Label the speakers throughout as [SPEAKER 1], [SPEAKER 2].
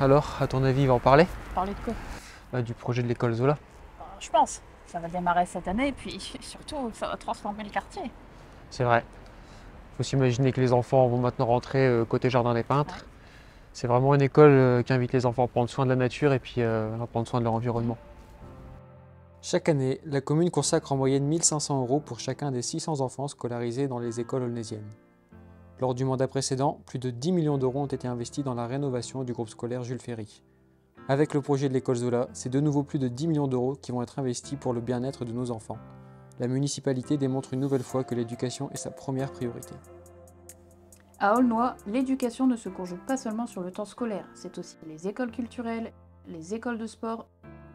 [SPEAKER 1] alors, à ton avis, il va en parler?
[SPEAKER 2] Parler de quoi?
[SPEAKER 1] Du projet de l'école Zola.
[SPEAKER 2] Je pense. Ça va démarrer cette année et puis surtout, ça va transformer le quartier.
[SPEAKER 1] C'est vrai. Faut s'imaginer que les enfants vont maintenant rentrer côté jardin des peintres.
[SPEAKER 2] Ouais.
[SPEAKER 1] C'est vraiment une école qui invite les enfants à prendre soin de la nature et puis à prendre soin de leur environnement. Chaque année, la commune consacre en moyenne 1 500 € pour chacun des 600 enfants scolarisés dans les écoles aulnésiennes. Lors du mandat précédent, plus de 10 millions d'euros ont été investis dans la rénovation du groupe scolaire Jules Ferry. Avec le projet de l'école Zola, c'est de nouveau plus de 10 millions d'euros qui vont être investis pour le bien-être de nos enfants. La municipalité démontre une nouvelle fois que l'éducation est sa première priorité.
[SPEAKER 2] À Aulnois, l'éducation ne se conjugue pas seulement sur le temps scolaire, c'est aussi les écoles culturelles, les écoles de sport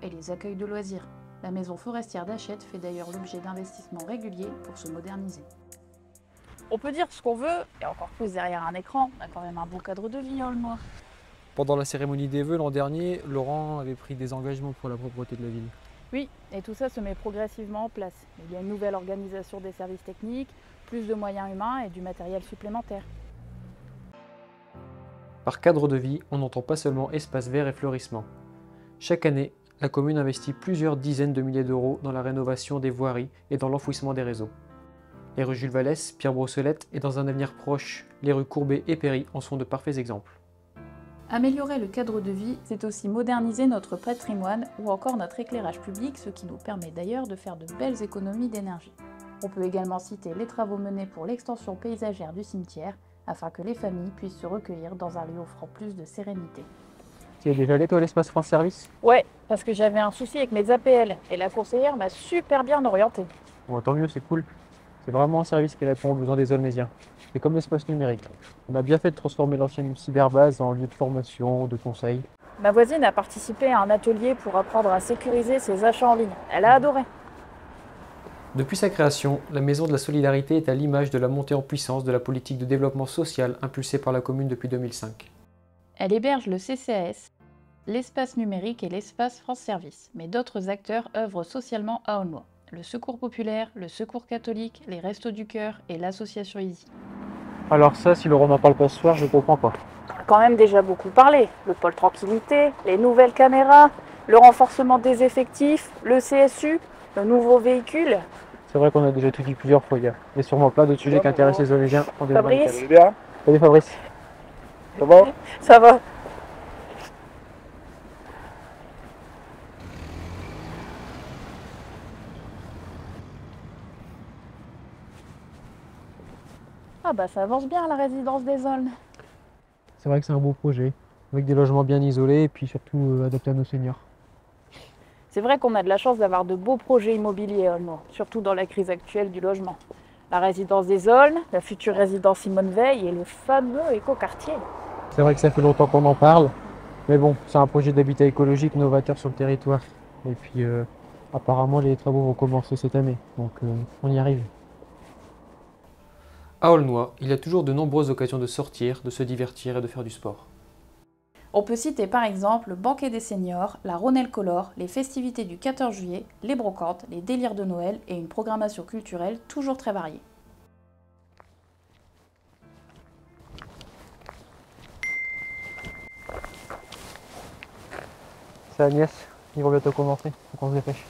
[SPEAKER 2] et les accueils de loisirs. La maison forestière d'Achette fait d'ailleurs l'objet d'investissements réguliers pour se moderniser. On peut dire ce qu'on veut, et encore plus derrière un écran, on a quand même un beau cadre de vie à Aulnois.
[SPEAKER 1] Pendant la cérémonie des vœux l'an dernier, Laurent avait pris des engagements pour la propreté de la ville.
[SPEAKER 2] Oui, et tout ça se met progressivement en place. Il y a une nouvelle organisation des services techniques, plus de moyens humains et du matériel supplémentaire.
[SPEAKER 1] Par cadre de vie, on n'entend pas seulement espace vert et fleurissement. Chaque année, la commune investit plusieurs dizaines de milliers d'euros dans la rénovation des voiries et dans l'enfouissement des réseaux. Les rues Jules Vallès, Pierre Brossolette et dans un avenir proche, les rues Courbet et Péry en sont de parfaits exemples.
[SPEAKER 2] Améliorer le cadre de vie, c'est aussi moderniser notre patrimoine ou encore notre éclairage public, ce qui nous permet d'ailleurs de faire de belles économies d'énergie. On peut également citer les travaux menés pour l'extension paysagère du cimetière, afin que les familles puissent se recueillir dans un lieu offrant plus de sérénité.
[SPEAKER 1] Tu es déjà allé toi à l'espace France Service?
[SPEAKER 2] Ouais, parce que j'avais un souci avec mes APL, et la conseillère m'a super bien orientée.
[SPEAKER 1] Bon, tant mieux, c'est cool. C'est vraiment un service qui répond aux besoins des Aulnésiens. C'est comme l'espace numérique. On a bien fait de transformer l'ancienne cyberbase en lieu de formation, de conseil.
[SPEAKER 2] Ma voisine a participé à un atelier pour apprendre à sécuriser ses achats en ligne. Elle a adoré.
[SPEAKER 1] Depuis sa création, la Maison de la Solidarité est à l'image de la montée en puissance de la politique de développement social impulsée par la commune depuis 2005.
[SPEAKER 2] Elle héberge le CCAS, l'espace numérique et l'espace France Service, mais d'autres acteurs œuvrent socialement à Aulnois. Le Secours populaire, le Secours catholique, les Restos du Cœur et l'association Easy.
[SPEAKER 1] Alors ça, si Laurent n'en parle pas ce soir, je comprends pas.
[SPEAKER 2] On a quand même déjà beaucoup parlé. Le pôle tranquillité, les nouvelles caméras, le renforcement des effectifs, le CSU, le nouveau véhicule.
[SPEAKER 1] C'est vrai qu'on a déjà tout dit plusieurs fois. Il y a sûrement plein d'autres sujets qui intéressent les Aulésiens.
[SPEAKER 2] Fabrice.
[SPEAKER 3] Vous allez bien?
[SPEAKER 1] Salut Fabrice.
[SPEAKER 3] Ça va?
[SPEAKER 2] Ça va. Ah bah ça avance bien la résidence des Aulnes.
[SPEAKER 1] C'est vrai que c'est un beau projet, avec des logements bien isolés et puis surtout adaptés à nos seniors.
[SPEAKER 2] C'est vrai qu'on a de la chance d'avoir de beaux projets immobiliers à Aulnois, surtout dans la crise actuelle du logement. La résidence des Aulnes, la future résidence Simone Veil et le fameux écoquartier.
[SPEAKER 1] C'est vrai que ça fait longtemps qu'on en parle, mais bon, c'est un projet d'habitat écologique novateur sur le territoire. Et puis apparemment les travaux vont commencer cette année, donc on y arrive. À Aulnois, il y a toujours de nombreuses occasions de sortir, de se divertir et de faire du sport.
[SPEAKER 2] On peut citer par exemple le banquet des seniors, la Rhônelle Color, les festivités du 14 juillet, les brocantes, les délires de Noël et une programmation culturelle toujours très variée.
[SPEAKER 1] C'est Agnès, ils vont bientôt commencer, faut qu'on se dépêche.